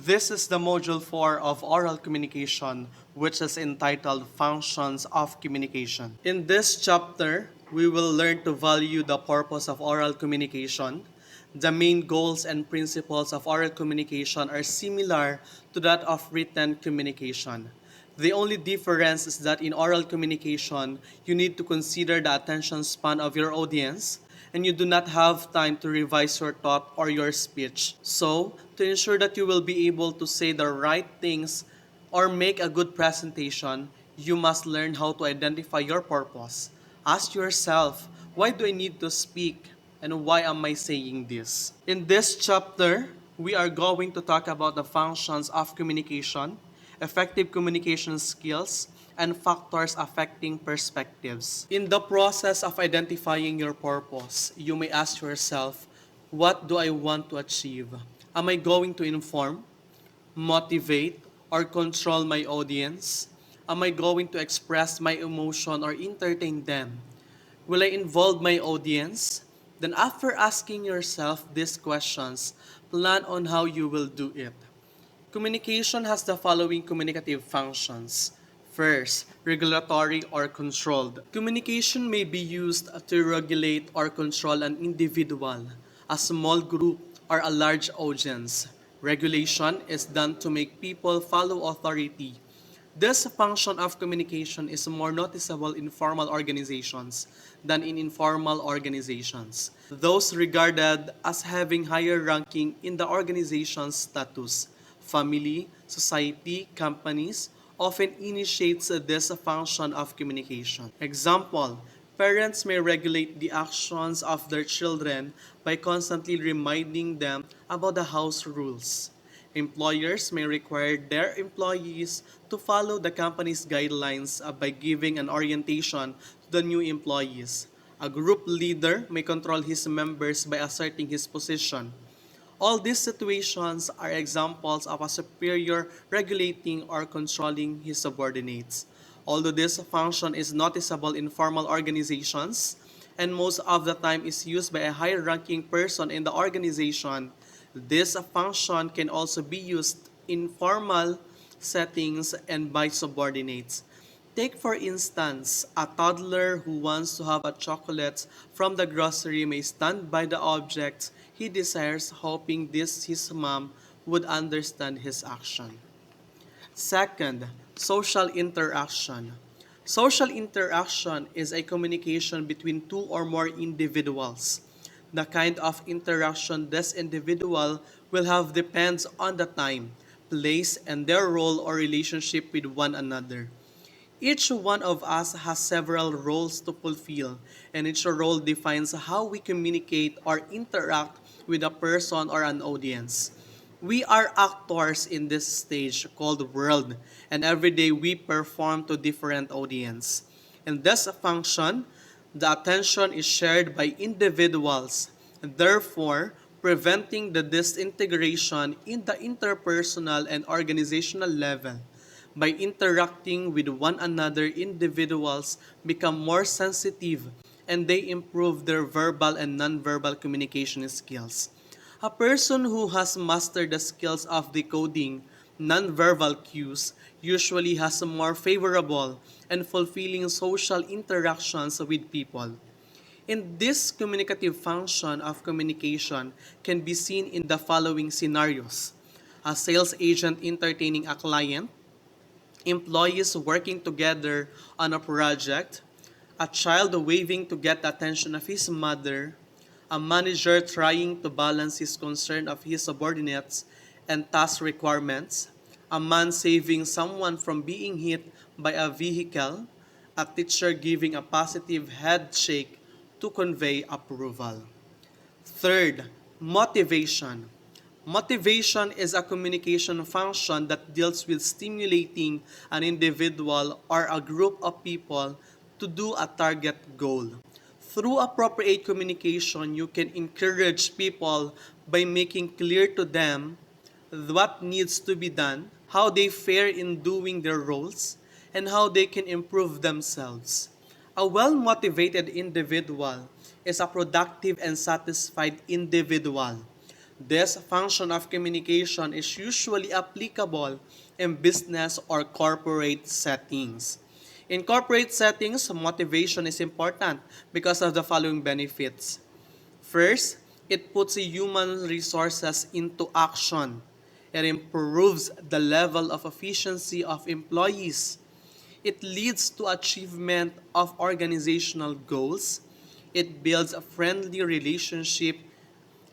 This is the module 4 of oral communication, which is entitled Functions of Communication. In this chapter, we will learn to value the purpose of oral communication. The main goals and principles of oral communication are similar to that of written communication. The only difference is that in oral communication, you need to consider the attention span of your audience and you do not have time to revise your thought or your speech. So, to ensure that you will be able to say the right things or make a good presentation, you must learn how to identify your purpose. Ask yourself, why do I need to speak? And why am I saying this? In this chapter, we are going to talk about the functions of communication, effective communication skills, and factors affecting perspectives. In the process of identifying your purpose, you may ask yourself, what do I want to achieve? Am I going to inform, motivate, or control my audience? Am I going to express my emotion or entertain them? Will I involve my audience? Then after asking yourself these questions, plan on how you will do it. Communication has the following communicative functions. First, regulatory or controlled. Communication may be used to regulate or control an individual, a small group, or a large audience. Regulation is done to make people follow authority. This function of communication is more noticeable in formal organizations than in informal organizations. Those regarded as having higher ranking in the organization's status, family, society, companies, often initiates this function of communication. Example, parents may regulate the actions of their children by constantly reminding them about the house rules. Employers may require their employees to follow the company's guidelines by giving an orientation to the new employees. A group leader may control his members by asserting his position. All these situations are examples of a superior regulating or controlling his subordinates. Although this function is noticeable in formal organizations and most of the time is used by a higher ranking person in the organization, this function can also be used in formal settings and by subordinates. Take for instance, a toddler who wants to have a chocolate from the grocery may stand by the object he desires hoping this his mom would understand his action. Second, social interaction. Social interaction is a communication between two or more individuals. The kind of interaction this individual will have depends on the time, place, and their role or relationship with one another. Each one of us has several roles to fulfill, and each role defines how we communicate or interact with a person or an audience. We are actors in this stage called world, and every day we perform to different audience. In this function, the attention is shared by individuals, therefore preventing the disintegration in the interpersonal and organizational level. By interacting with one another, individuals become more sensitive and they improve their verbal and nonverbal communication skills. A person who has mastered the skills of decoding nonverbal cues usually has more favorable and fulfilling social interactions with people. And this communicative function of communication can be seen in the following scenarios. A sales agent entertaining a client, employees working together on a project, a child waving to get the attention of his mother, a manager trying to balance his concern of his subordinates and task requirements, a man saving someone from being hit by a vehicle, a teacher giving a positive head shake to convey approval. Third, motivation. Motivation is a communication function that deals with stimulating an individual or a group of people to do a target goal. Through appropriate communication, you can encourage people by making clear to them what needs to be done, how they fare in doing their roles, and how they can improve themselves. A well motivated individual is a productive and satisfied individual. This function of communication is usually applicable in business or corporate settings. In corporate settings, motivation is important because of the following benefits. First, it puts human resources into action. It improves the level of efficiency of employees. It leads to achievement of organizational goals. It builds a friendly relationship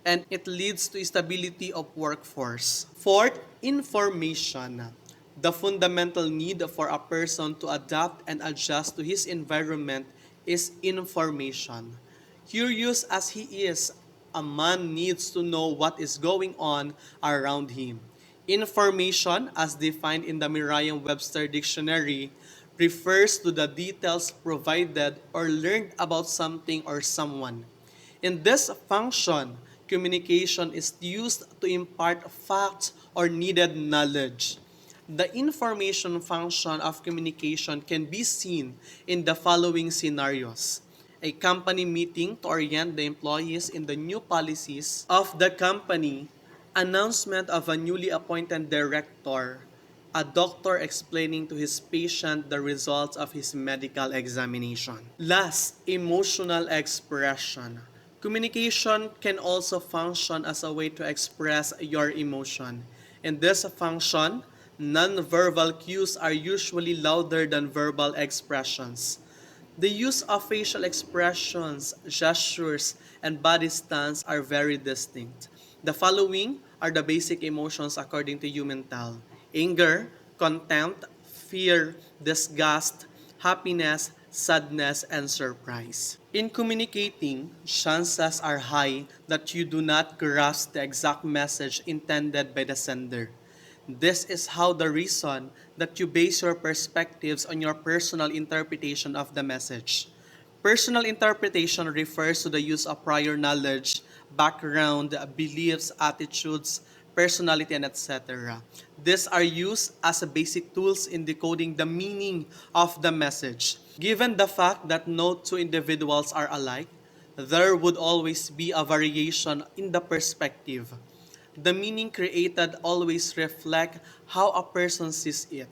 and it leads to stability of workforce. Fourth, information. The fundamental need for a person to adapt and adjust to his environment is information. Curious as he is, a man needs to know what is going on around him. Information, as defined in the Merriam-Webster Dictionary, refers to the details provided or learned about something or someone. In this function, communication is used to impart facts or needed knowledge. The information function of communication can be seen in the following scenarios. A company meeting to orient the employees in the new policies of the company, announcement of a newly appointed director, a doctor explaining to his patient the results of his medical examination. Last, emotional expression. Communication can also function as a way to express your emotion. In this function, non-verbal cues are usually louder than verbal expressions. The use of facial expressions, gestures, and body stance are very distinct. The following are the basic emotions according to Humental: anger, contempt, fear, disgust, happiness, sadness, and surprise. In communicating, chances are high that you do not grasp the exact message intended by the sender. This is how the reason that you base your perspectives on your personal interpretation of the message. Personal interpretation refers to the use of prior knowledge, background, beliefs, attitudes, personality, and etc. These are used as a basic tools in decoding the meaning of the message. Given the fact that no two individuals are alike, there would always be a variation in the perspective. The meaning created always reflect how a person sees it.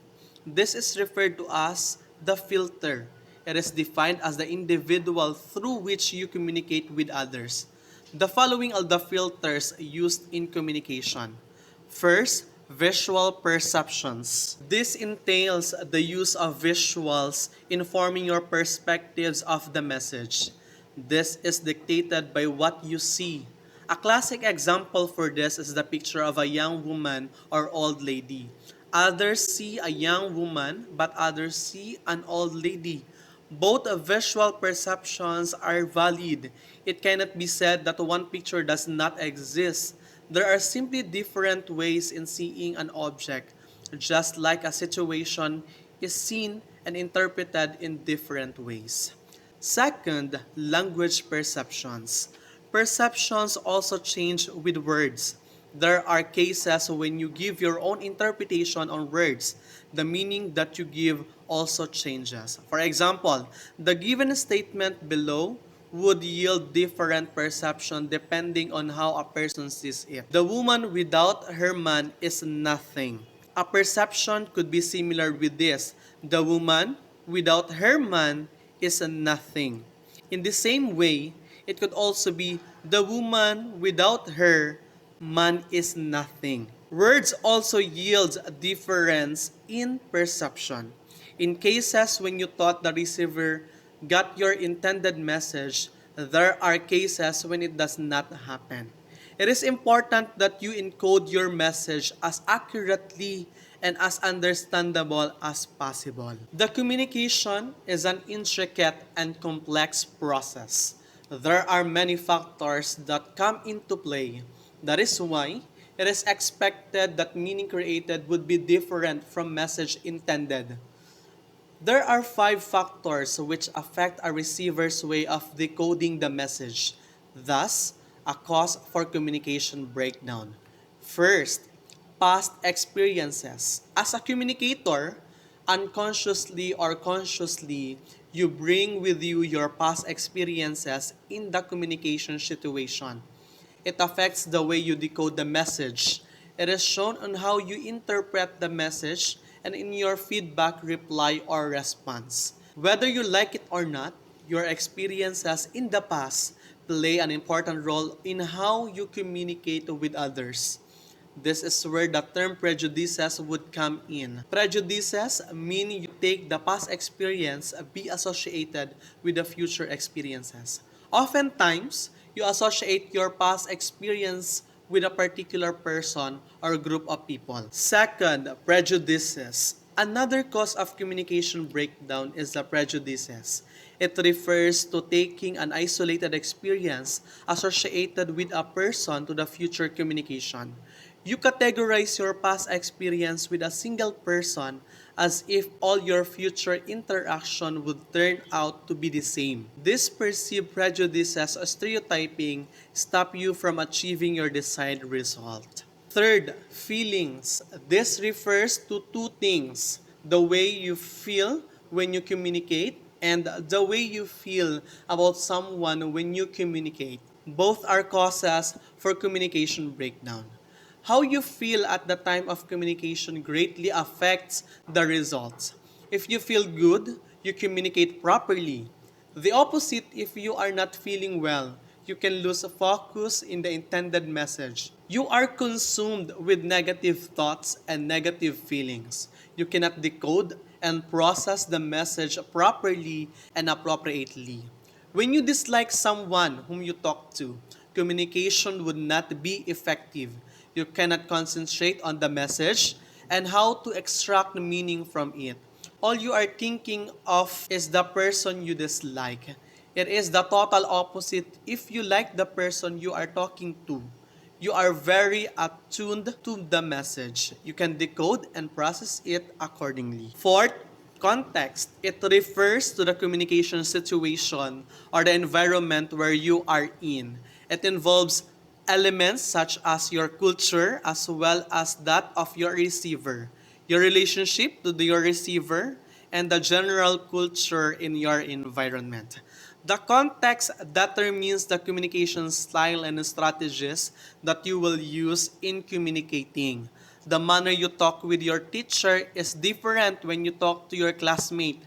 This is referred to as the filter. It is defined as the individual through which you communicate with others. The following are the filters used in communication. First, visual perceptions. This entails the use of visuals informing your perspectives of the message. This is dictated by what you see. A classic example for this is the picture of a young woman or old lady. Others see a young woman, but others see an old lady. Both visual perceptions are valid. It cannot be said that one picture does not exist. There are simply different ways in seeing an object, just like a situation is seen and interpreted in different ways. Second, language perceptions. Perceptions also change with words. There are cases when you give your own interpretation on words. The meaning that you give also changes. For example, the given statement below would yield different perception depending on how a person sees it. The woman without her man is nothing. A perception could be similar with this. The woman without her man is nothing. In the same way, it could also be the woman without her man is nothing. Words also yield a difference in perception. In cases when you thought the receiver got your intended message, there are cases when it does not happen. It is important that you encode your message as accurately and as understandable as possible. The communication is an intricate and complex process. There are many factors that come into play. That is why it is expected that meaning created would be different from message intended. There are five factors which affect a receiver's way of decoding the message, thus, a cause for communication breakdown. First, past experiences. As a communicator, unconsciously or consciously, you bring with you your past experiences in the communication situation. It affects the way you decode the message. It is shown on how you interpret the message and in your feedback, reply, or response. Whether you like it or not, your experiences in the past play an important role in how you communicate with others. This is where the term prejudices would come in. Prejudices mean you take the past experience be associated with the future experiences. Oftentimes, you associate your past experience with a particular person or group of people. Second, prejudices. Another cause of communication breakdown is the prejudices. It refers to taking an isolated experience associated with a person to the future communication. You categorize your past experience with a single person as if all your future interaction would turn out to be the same. This perceived prejudices or stereotyping stop you from achieving your desired result. Third, feelings. This refers to two things: the way you feel when you communicate and the way you feel about someone when you communicate. Both are causes for communication breakdown. How you feel at the time of communication greatly affects the results. If you feel good, you communicate properly. The opposite, if you are not feeling well, you can lose focus in the intended message. You are consumed with negative thoughts and negative feelings. You cannot decode and process the message properly and appropriately. When you dislike someone whom you talk to, communication would not be effective. You cannot concentrate on the message and how to extract meaning from it. All you are thinking of is the person you dislike. It is the total opposite if you like the person you are talking to. You are very attuned to the message. You can decode and process it accordingly. Fourth, context. It refers to the communication situation or the environment where you are in. It involves elements such as your culture as well as that of your receiver, your relationship to your receiver, and the general culture in your environment. The context determines the communication style and strategies that you will use in communicating. The manner you talk with your teacher is different when you talk to your classmate.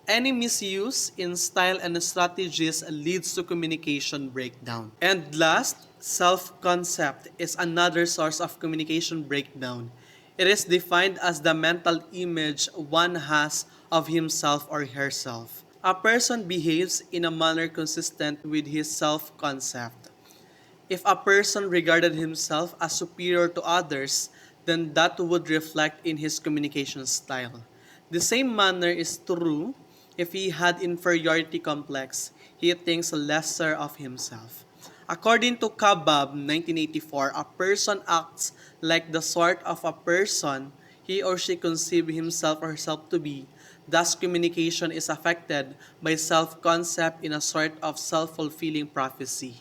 Any misuse in style and strategies leads to communication breakdown. And last, self-concept is another source of communication breakdown. It is defined as the mental image one has of himself or herself. A person behaves in a manner consistent with his self-concept. If a person regarded himself as superior to others, then that would reflect in his communication style. The same manner is true if he had inferiority complex, he thinks lesser of himself. According to Kabab, 1984, a person acts like the sort of a person he or she conceives himself or herself to be. Thus, communication is affected by self-concept in a sort of self-fulfilling prophecy.